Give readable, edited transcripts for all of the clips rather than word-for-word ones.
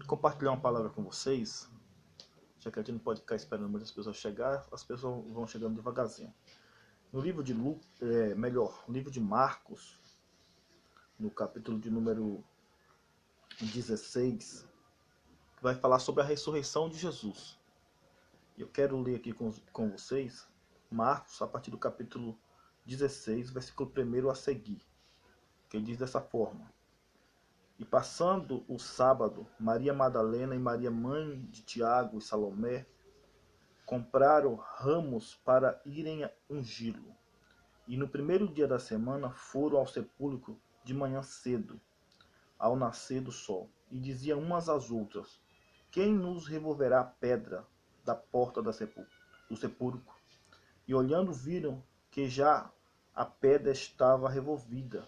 compartilhar uma palavra com vocês, já que a gente não pode ficar esperando muitas pessoas chegar, as pessoas vão chegando devagarzinho. No livro de no livro de Marcos, no capítulo de número 16, vai falar sobre a ressurreição de Jesus. Eu quero ler aqui com vocês, Marcos, a partir do capítulo 16, versículo 1 a seguir, que diz dessa forma: E passando o sábado, Maria Madalena e Maria, mãe de Tiago e Salomé, compraram ramos para irem ungí-lo. E no primeiro dia da semana foram ao sepulcro de manhã cedo, ao nascer do sol, e diziam umas às outras: Quem nos removerá a pedra da porta do sepulcro? E olhando viram que já a pedra estava removida,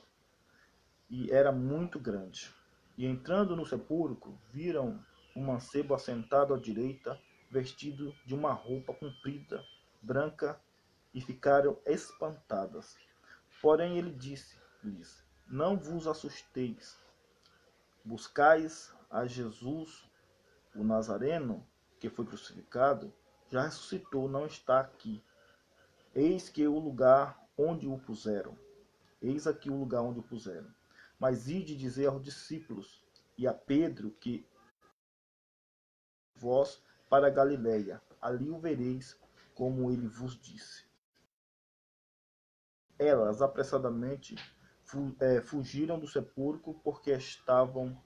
e era muito grande. E entrando no sepulcro, viram um mancebo assentado à direita, vestido de uma roupa comprida, branca, e ficaram espantadas. Porém ele disse-lhes: Não vos assusteis. Buscais a Jesus, o Nazareno, que foi crucificado, já ressuscitou, não está aqui. Eis que o lugar onde o puseram. Eis aqui o lugar onde o puseram. Mas ide dizer aos discípulos e a Pedro que vós para a Galileia, ali o vereis, como ele vos disse. Elas apressadamente fugiram do sepulcro, porque estavam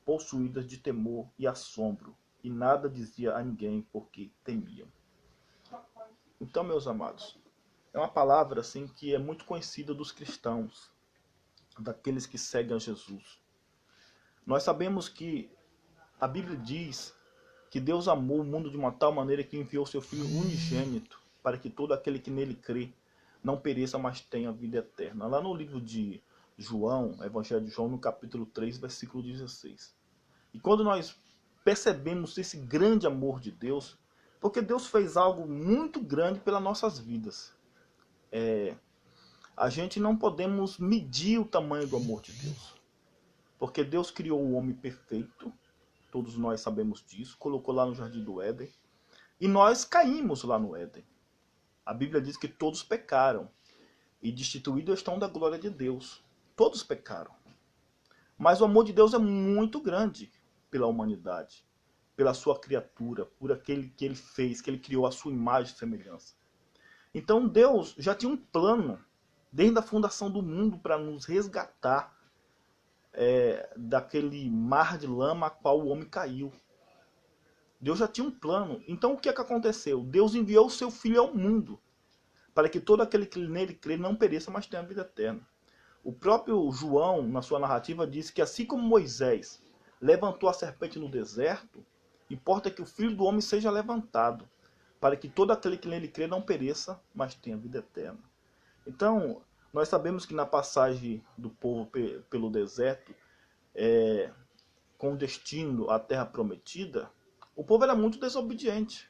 possuídas de temor e assombro, e nada dizia a ninguém, porque temiam. Então, meus amados, é uma palavra assim que é muito conhecida dos cristãos, daqueles que seguem a Jesus. Nós sabemos que a Bíblia diz que Deus amou o mundo de uma tal maneira que enviou seu Filho unigênito, para que todo aquele que nele crê não pereça, mas tenha vida eterna. Lá no livro de João, Evangelho de João, no capítulo 3, versículo 16. E quando nós percebemos esse grande amor de Deus, porque Deus fez algo muito grande pelas nossas vidas. A gente não podemos medir o tamanho do amor de Deus. Porque Deus criou o homem perfeito, todos nós sabemos disso, colocou lá no Jardim do Éden, e nós caímos lá no Éden. A Bíblia diz que todos pecaram, e destituídos estão da glória de Deus. Todos pecaram. Mas o amor de Deus é muito grande pela humanidade, pela sua criatura, por aquele que ele fez, que ele criou a sua imagem e semelhança. Então Deus já tinha um plano, desde a fundação do mundo, para nos resgatar daquele mar de lama a qual o homem caiu. Deus já tinha um plano. Então o que é que aconteceu? Deus enviou o seu Filho ao mundo, para que todo aquele que nele crê não pereça, mas tenha a vida eterna. O próprio João, na sua narrativa, disse que assim como Moisés levantou a serpente no deserto, importa que o Filho do Homem seja levantado, para que todo aquele que nele crê não pereça, mas tenha vida eterna. Então, nós sabemos que na passagem do povo pelo deserto, com destino à terra prometida, o povo era muito desobediente.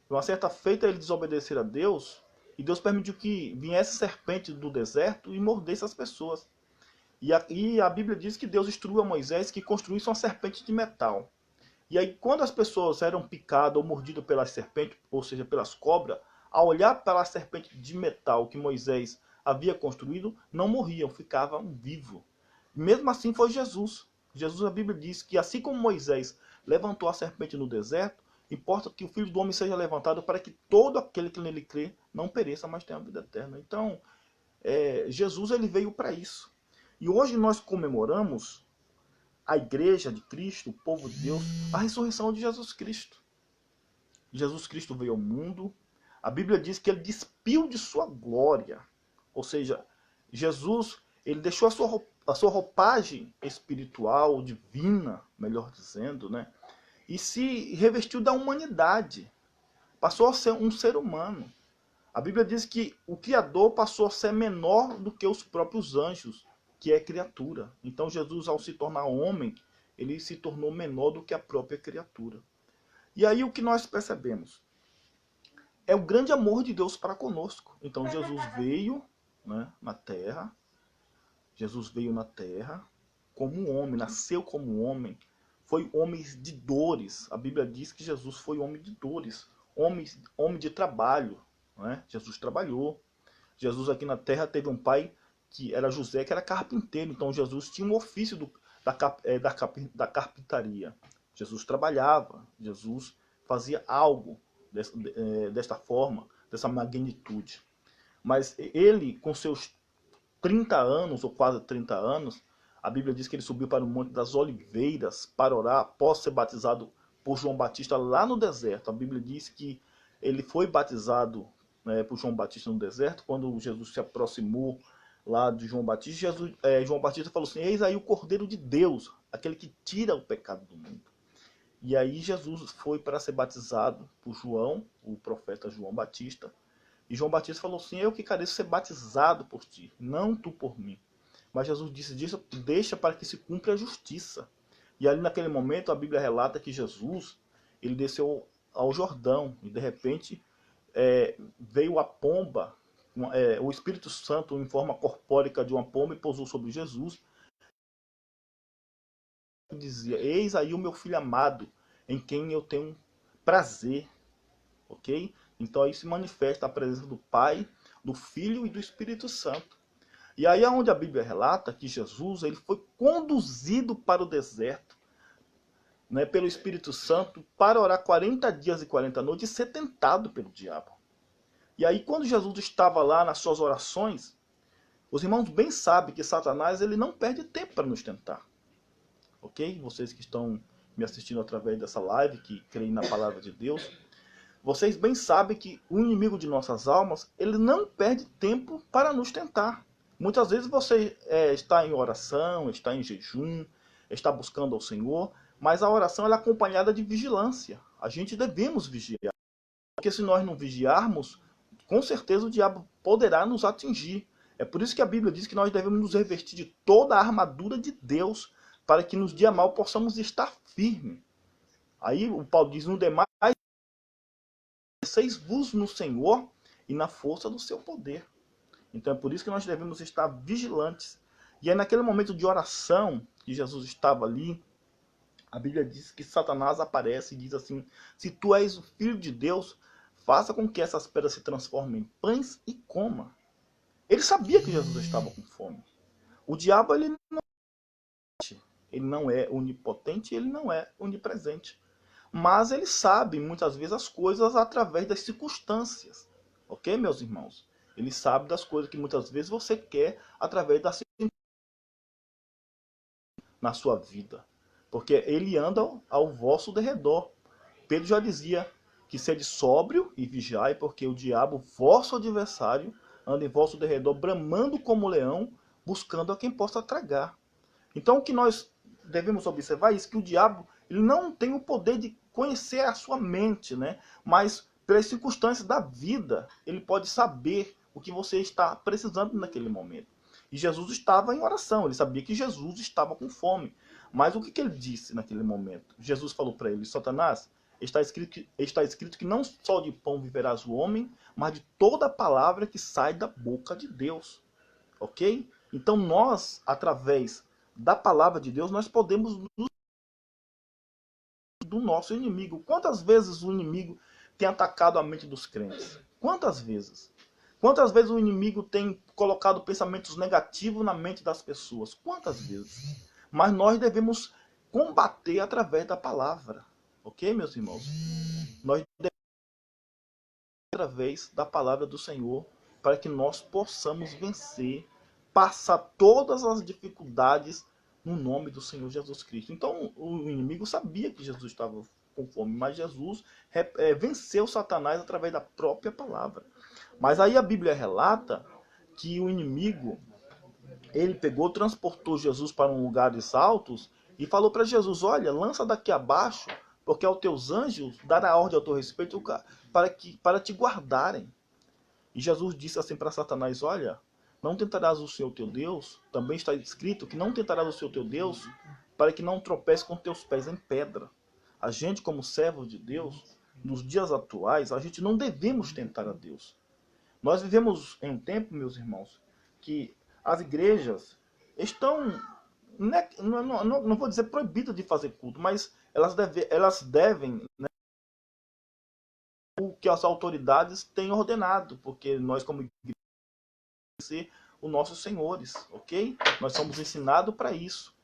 De uma certa feita, eles desobedeceram a Deus, e Deus permitiu que viesse serpente do deserto e mordesse as pessoas. E a Bíblia diz que Deus instruiu a Moisés que construísse uma serpente de metal. E aí, quando as pessoas eram picadas ou mordidas pelas serpentes, ou seja, pelas cobras, ao olhar para a serpente de metal que Moisés havia construído, não morriam, ficavam vivos. Mesmo assim foi Jesus. Jesus, a Bíblia diz que assim como Moisés levantou a serpente no deserto, importa que o Filho do Homem seja levantado para que todo aquele que nele crê não pereça, mas tenha a vida eterna. Então, Jesus ele veio para isso. E hoje nós comemoramos a igreja de Cristo, o povo de Deus, a ressurreição de Jesus Cristo. Jesus Cristo veio ao mundo. A Bíblia diz que ele despiu de sua glória. Ou seja, Jesus ele deixou a sua roupagem espiritual, divina, melhor dizendo, né? E se revestiu da humanidade. Passou a ser um ser humano. A Bíblia diz que o Criador passou a ser menor do que os próprios anjos, que é criatura. Então Jesus, ao se tornar homem, ele se tornou menor do que a própria criatura. E aí o que nós percebemos? É o grande amor de Deus para conosco. Então Jesus veio, né, na terra. Jesus veio na terra como um homem, nasceu como um homem, foi homem de dores. A Bíblia diz que Jesus foi homem de dores, homem de trabalho, né? Jesus trabalhou. Jesus aqui na terra teve um pai que era José, que era carpinteiro. Então Jesus tinha um ofício da carpintaria. Jesus trabalhava, Jesus fazia algo desta forma, dessa magnitude. Mas ele, com seus 30 anos, ou quase 30 anos, a Bíblia diz que ele subiu para o Monte das Oliveiras para orar após ser batizado por João Batista lá no deserto. A Bíblia diz que ele foi batizado por João Batista no deserto. Quando Jesus se aproximou lá de João Batista, João Batista falou assim: eis aí o Cordeiro de Deus, aquele que tira o pecado do mundo. E aí Jesus foi para ser batizado por João, o profeta João Batista. E João Batista falou assim: eu que careço ser batizado por ti, não tu por mim. Mas Jesus disse: deixa para que se cumpra a justiça. E ali naquele momento a Bíblia relata que Jesus, ele desceu ao Jordão e de repente veio a pomba, o Espírito Santo em forma corpórica de uma pomba e pousou sobre Jesus. E dizia: eis aí o meu filho amado, em quem eu tenho prazer. Ok? Então aí se manifesta a presença do Pai, do Filho e do Espírito Santo. E aí é onde a Bíblia relata que Jesus ele foi conduzido para o deserto, né, pelo Espírito Santo para orar 40 dias e 40 noites e ser tentado pelo diabo. E aí quando Jesus estava lá nas suas orações, os irmãos bem sabem que Satanás ele não perde tempo para nos tentar. Ok? Vocês que estão me assistindo através dessa live, que creem na palavra de Deus, vocês bem sabem que o inimigo de nossas almas, ele não perde tempo para nos tentar. Muitas vezes você está em oração, está em jejum, está buscando ao Senhor, mas a oração ela é acompanhada de vigilância. A gente devemos vigiar. Porque se nós não vigiarmos, com certeza o diabo poderá nos atingir. É por isso que a Bíblia diz que nós devemos nos revestir de toda a armadura de Deus, para que nos dias mal possamos estar firmes. Aí o Paulo diz: no demais, vos no Senhor e na força do seu poder. Então é por isso que nós devemos estar vigilantes. E é naquele momento de oração que Jesus estava ali, a Bíblia diz que Satanás aparece e diz assim: se tu és o Filho de Deus, faça com que essas pedras se transformem em pães e coma. Ele sabia que Jesus estava com fome. O diabo ele não é onipotente, ele não é onipresente. Mas ele sabe muitas vezes as coisas através das circunstâncias. Ok, meus irmãos? Ele sabe das coisas que muitas vezes você quer através das circunstâncias na sua vida. Porque ele anda ao vosso derredor. Pedro já dizia que sede sóbrio e vigiai, porque o diabo, vosso adversário, anda em vosso derredor, bramando como leão, buscando a quem possa tragar. Então o que nós devemos observar é isso, que o diabo ele não tem o poder de conhecer a sua mente, né? Mas pelas circunstâncias da vida, ele pode saber o que você está precisando naquele momento. E Jesus estava em oração, ele sabia que Jesus estava com fome. Mas o que ele disse naquele momento? Jesus falou para ele: Satanás, está escrito que não só de pão viverás o homem, mas de toda palavra que sai da boca de Deus. Ok? Então nós, através da palavra de Deus, nós podemos do nosso inimigo. Quantas vezes o inimigo tem atacado a mente dos crentes? Quantas vezes? Quantas vezes o inimigo tem colocado pensamentos negativos na mente das pessoas? Quantas vezes? Mas nós devemos combater através da palavra. Ok, meus irmãos? Nós devemos através da palavra do Senhor para que nós possamos vencer, passar todas as dificuldades no nome do Senhor Jesus Cristo. Então o inimigo sabia que Jesus estava com fome, mas Jesus venceu Satanás através da própria palavra. Mas aí a Bíblia relata que o inimigo, ele pegou, transportou Jesus para um lugares altos e falou para Jesus: olha, lança daqui abaixo, porque aos teus anjos dará ordem ao teu respeito para te guardarem. E Jesus disse assim para Satanás: olha, não tentarás o Senhor teu Deus, também está escrito que não tentarás o Senhor teu Deus, para que não tropece com teus pés em pedra. A gente, como servos de Deus, nos dias atuais, a gente não devemos tentar a Deus. Nós vivemos em um tempo, meus irmãos, que as igrejas estão não vou dizer proibido de fazer culto, mas elas devem, né, o que as autoridades têm ordenado, porque nós como igreja ser os nossos senhores, ok? Nós somos ensinados para isso.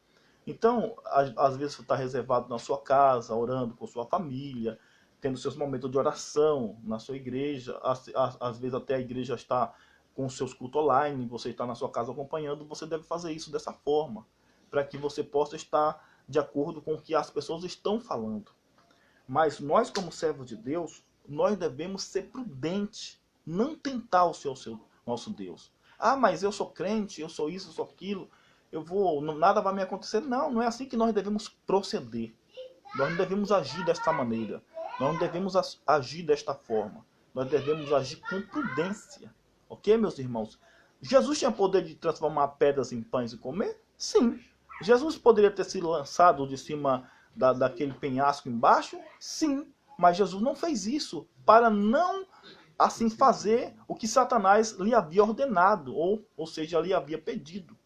Então, às vezes você está reservado na sua casa, orando com sua família, tendo seus momentos de oração na sua igreja, às vezes até a igreja está com seus cultos online, você está na sua casa acompanhando, você deve fazer isso dessa forma, para que você possa estar de acordo com o que as pessoas estão falando. Mas nós, como servos de Deus, nós devemos ser prudentes, não tentar o nosso Deus. Ah, mas eu sou crente, eu sou isso, eu sou aquilo, nada vai me acontecer. Não, não é assim que nós devemos proceder. Nós não devemos agir desta maneira. Nós não devemos agir desta forma. Nós devemos agir com prudência. Ok, meus irmãos? Jesus tinha poder de transformar pedras em pães e comer? Sim. Jesus poderia ter se lançado de cima daquele penhasco embaixo? Sim. Mas Jesus não fez isso para não assim fazer o que Satanás lhe havia ordenado, ou seja, lhe havia pedido.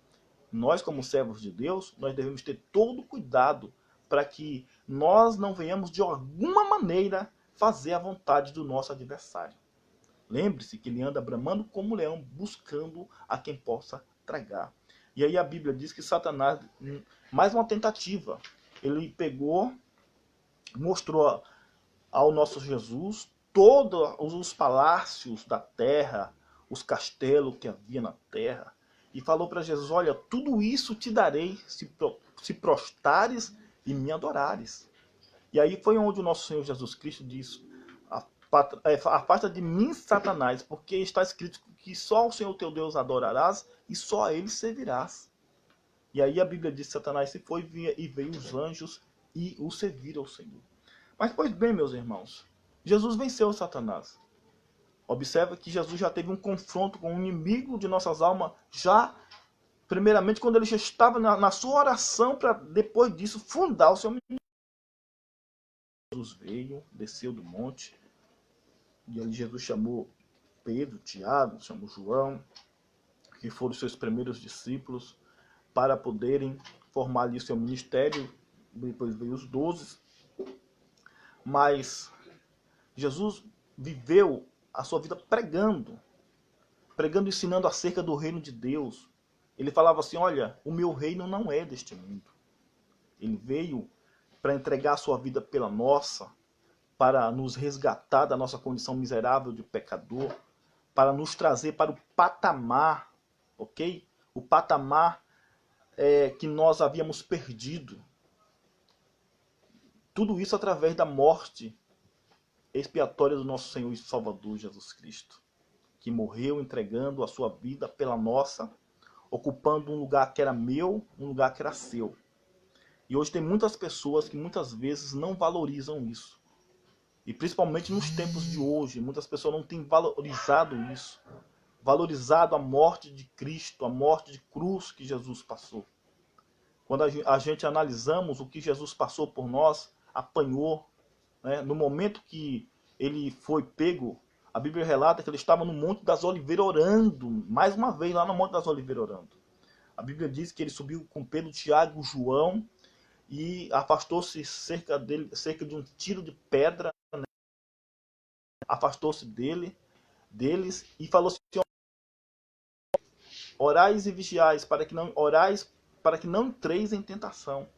Nós, como servos de Deus, nós devemos ter todo cuidado para que nós não venhamos de alguma maneira fazer a vontade do nosso adversário. Lembre-se que ele anda bramando como um leão, buscando a quem possa tragar. E aí a Bíblia diz que Satanás, mais uma tentativa, ele pegou, mostrou ao nosso Jesus todos os palácios da terra, os castelos que havia na terra, e falou para Jesus: olha, tudo isso te darei se prostares e me adorares. E aí foi onde o nosso Senhor Jesus Cristo disse: afasta de mim, Satanás, porque está escrito que só o Senhor teu Deus adorarás e só a ele servirás. E aí a Bíblia diz que Satanás se foi e veio os anjos e o serviram ao Senhor. Mas pois bem, meus irmãos, Jesus venceu Satanás. Observa que Jesus já teve um confronto com o inimigo de nossas almas, já primeiramente quando ele já estava na sua oração para depois disso fundar o seu ministério. Jesus veio, desceu do monte, e ali Jesus chamou Pedro, Tiago, chamou João, que foram os seus primeiros discípulos, para poderem formar ali o seu ministério. Depois veio os 12. Mas Jesus viveu a sua vida pregando, ensinando acerca do reino de Deus. Ele falava assim: olha, o meu reino não é deste mundo. Ele veio para entregar a sua vida pela nossa, para nos resgatar da nossa condição miserável de pecador, para nos trazer para o patamar, ok? O patamar que nós havíamos perdido. Tudo isso através da morte expiatória do nosso Senhor e Salvador Jesus Cristo, que morreu entregando a sua vida pela nossa, ocupando um lugar que era meu, um lugar que era seu. E hoje tem muitas pessoas que muitas vezes não valorizam isso. E principalmente nos tempos de hoje, muitas pessoas não têm valorizado isso. Valorizado a morte de Cristo, a morte de cruz que Jesus passou. Quando a gente analisamos o que Jesus passou por nós, apanhou, né? No momento que ele foi pego, a Bíblia relata que ele estava no Monte das Oliveiras orando, mais uma vez lá no Monte das Oliveiras orando. A Bíblia diz que ele subiu com Pedro, Tiago e João e afastou-se cerca de um tiro de pedra, né? Afastou-se deles e falou assim: orais e vigiais para que não entreis em tentação.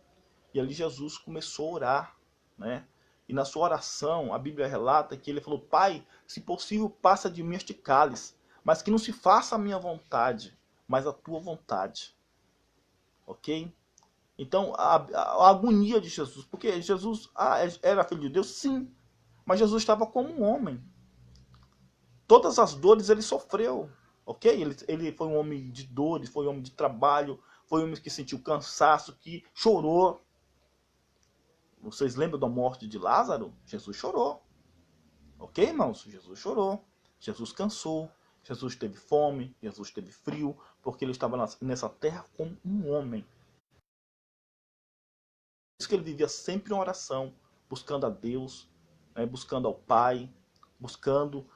E ali Jesus começou a orar, né? E na sua oração, a Bíblia relata que ele falou: Pai, se possível, passa de mim este cálice, mas que não se faça a minha vontade, mas a tua vontade. Ok? Então, a agonia de Jesus, porque Jesus era filho de Deus, sim, mas Jesus estava como um homem. Todas as dores ele sofreu, ok? Ele foi um homem de dores, foi um homem de trabalho, foi um homem que sentiu cansaço, que chorou. Vocês lembram da morte de Lázaro? Jesus chorou. Ok, irmãos? Jesus chorou. Jesus cansou. Jesus teve fome. Jesus teve frio. Porque ele estava nessa terra como um homem. Por isso que ele vivia sempre em oração, buscando a Deus, né, buscando ao Pai, buscando,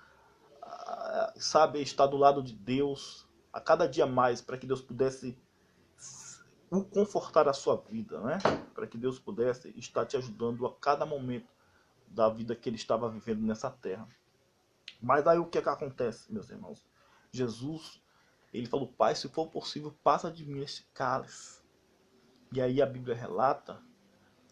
sabe, estar do lado de Deus a cada dia mais, para que Deus pudesse o confortar a sua vida, né? Para que Deus pudesse estar te ajudando a cada momento da vida que ele estava vivendo nessa terra. Mas aí o que é que acontece, meus irmãos? Jesus, ele falou: Pai, se for possível, passa de mim este cálice. E aí a Bíblia relata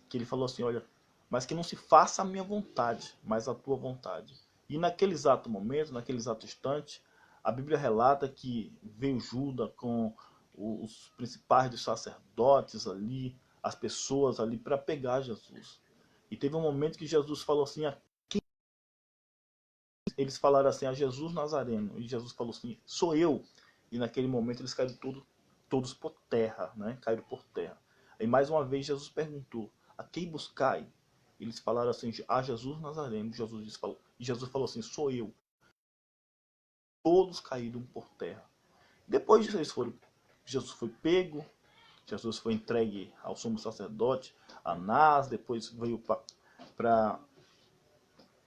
que ele falou assim: olha, mas que não se faça a minha vontade, mas a tua vontade. E naquele exato momento, naquele exato instante, a Bíblia relata que veio Judas com os principais dos sacerdotes ali, as pessoas ali para pegar Jesus. E teve um momento que Jesus falou assim: eles falaram assim a Jesus Nazareno, e Jesus falou assim: sou eu. E naquele momento eles caíram todos por terra, né? Caíram por terra. E mais uma vez Jesus perguntou: a quem buscai? Eles falaram assim: a Jesus Nazareno. E Jesus falou assim: sou eu. Todos caíram por terra. Depois disso Jesus foi pego, Jesus foi entregue ao sumo sacerdote Anás, depois veio para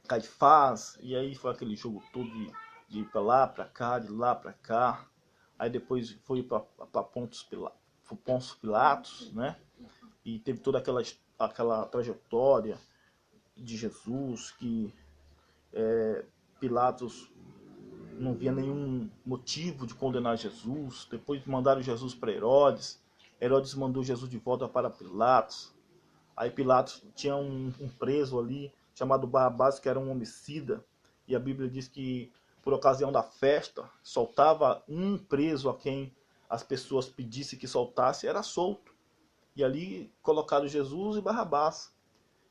Caifás, e aí foi aquele jogo todo de ir para lá, para cá, de lá para cá. Aí depois foi para Pôncio Pilatos, né? E teve toda aquela trajetória de Jesus que Pilatos não via nenhum motivo de condenar Jesus. Depois mandaram Jesus para Herodes. Herodes mandou Jesus de volta para Pilatos. Aí Pilatos tinha um preso ali chamado Barrabás, que era um homicida. E a Bíblia diz que por ocasião da festa soltava um preso a quem as pessoas pedissem que soltasse, era solto. E ali colocaram Jesus e Barrabás.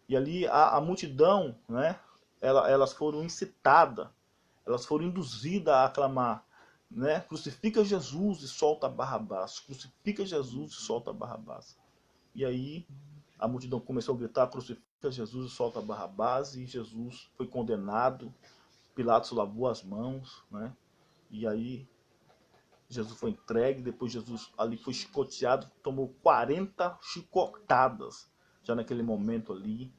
E ali a multidão, né, elas foram incitadas, elas foram induzidas a aclamar, né, crucifica Jesus e solta Barrabás, crucifica Jesus e solta Barrabás. E aí a multidão começou a gritar: crucifica Jesus e solta Barrabás. E Jesus foi condenado. Pilatos lavou as mãos, né? E aí Jesus foi entregue. Depois Jesus ali foi chicoteado, tomou 40 chicotadas já naquele momento ali,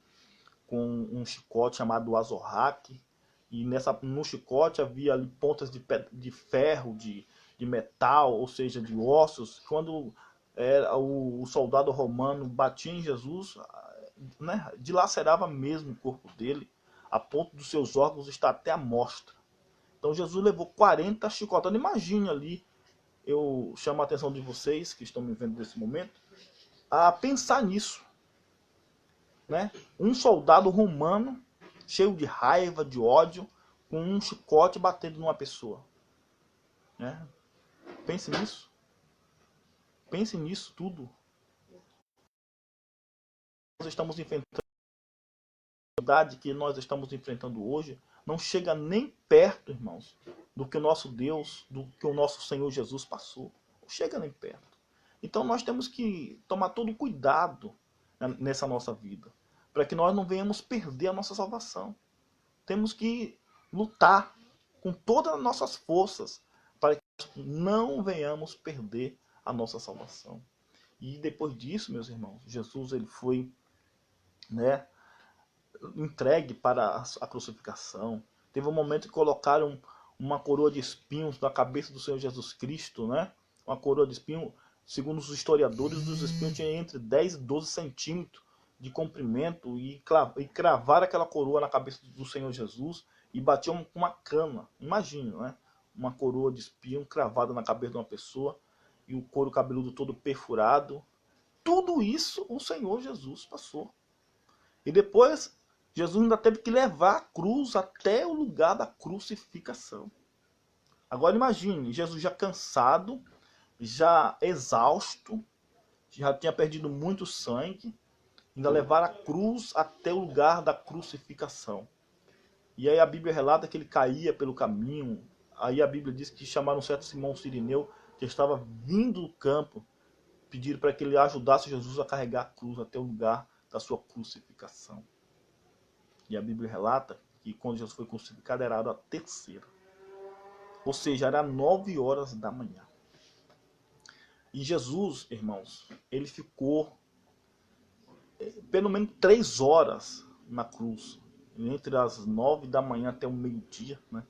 com um chicote chamado azorraque. E no chicote havia ali pontas de ferro, de metal, ou seja, de ossos. Quando o soldado romano batia em Jesus, né, dilacerava mesmo o corpo dele, a ponto dos seus órgãos estar até à mostra. Então Jesus levou 40 chicotadas. Imagine ali, eu chamo a atenção de vocês que estão me vendo nesse momento, a pensar nisso, né? Um soldado romano, cheio de raiva, de ódio, com um chicote batendo numa pessoa, né? Pense nisso. Pense nisso tudo. Nós estamos enfrentando a dificuldade que nós estamos enfrentando hoje, não chega nem perto, irmãos, do que o nosso Deus, do que o nosso Senhor Jesus passou. Não chega nem perto. Então nós temos que tomar todo cuidado nessa nossa vida, para que nós não venhamos perder a nossa salvação. Temos que lutar com todas as nossas forças para que não venhamos perder a nossa salvação. E depois disso, meus irmãos, Jesus ele foi, né, entregue para a crucificação. Teve um momento que colocaram uma coroa de espinhos na cabeça do Senhor Jesus Cristo, né? Uma coroa de espinho, segundo os historiadores, os espinhos tinham entre 10 e 12 centímetros de comprimento, e cravaram aquela coroa na cabeça do Senhor Jesus e batiam com uma cana. Imagine, né? Uma coroa de espinho cravada na cabeça de uma pessoa e o couro cabeludo todo perfurado. Tudo isso o Senhor Jesus passou. E depois Jesus ainda teve que levar a cruz até o lugar da crucificação. Agora imagine, Jesus já cansado, já exausto, já tinha perdido muito sangue, ainda levar a cruz até o lugar da crucificação. E aí a Bíblia relata que ele caía pelo caminho. Aí a Bíblia diz que chamaram um certo Simão Cirineu, que estava vindo do campo, pediram para que ele ajudasse Jesus a carregar a cruz até o lugar da sua crucificação. E a Bíblia relata que quando Jesus foi crucificado era a terceira. Ou seja, era 9 horas da manhã. E Jesus, irmãos, ele ficou pelo menos 3 horas na cruz. Entre as 9 da manhã até o meio-dia, né?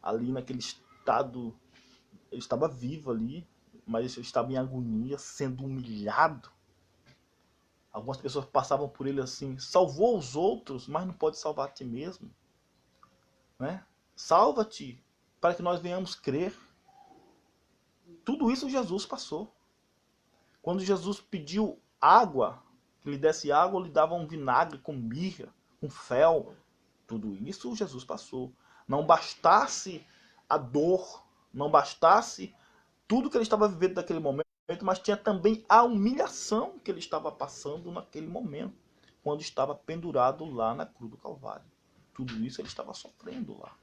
Ali naquele estado, ele estava vivo ali. mas ele estava em agonia, sendo humilhado. Algumas pessoas passavam por ele assim: salvou os outros, mas não pode salvar a ti mesmo, né? Salva-te para que nós venhamos crer. Tudo isso Jesus passou. Quando Jesus pediu água, que lhe desse água, lhe dava um vinagre com mirra, com fel. Tudo isso Jesus passou. Não bastasse a dor, não bastasse tudo que ele estava vivendo naquele momento, mas tinha também a humilhação que ele estava passando naquele momento, quando estava pendurado lá na cruz do Calvário. Tudo isso ele estava sofrendo lá.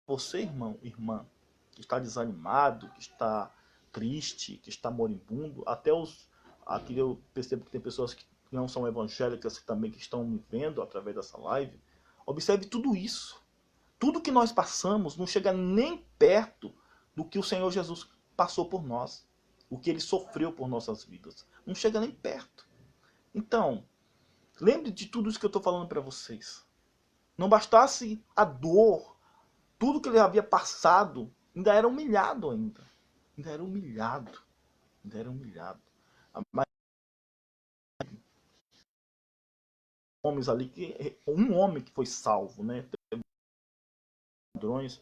Você, irmão, irmã, que está desanimado, que está triste, que está moribundo, até os aqui eu percebo que tem pessoas que não são evangélicas que também que estão me vendo através dessa live. Observe tudo isso. Tudo que nós passamos não chega nem perto do que o Senhor Jesus passou por nós, o que ele sofreu por nossas vidas. Não chega nem perto. Então, lembre de tudo isso que eu estou falando para vocês. Não bastasse a dor, tudo que ele havia passado, ainda era humilhado ainda. Ainda era humilhado. Ainda era humilhado. Mas homens ali, um homem que foi salvo, né? Ladrões,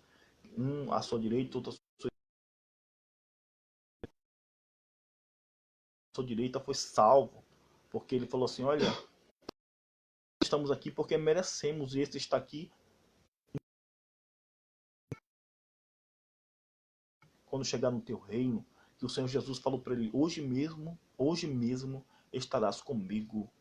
um à sua direita, outro à sua direita foi salvo. Porque ele falou assim, olha, estamos aqui porque merecemos, e esse está aqui. Quando chegar no teu reino, que o Senhor Jesus falou para ele, hoje mesmo estarás comigo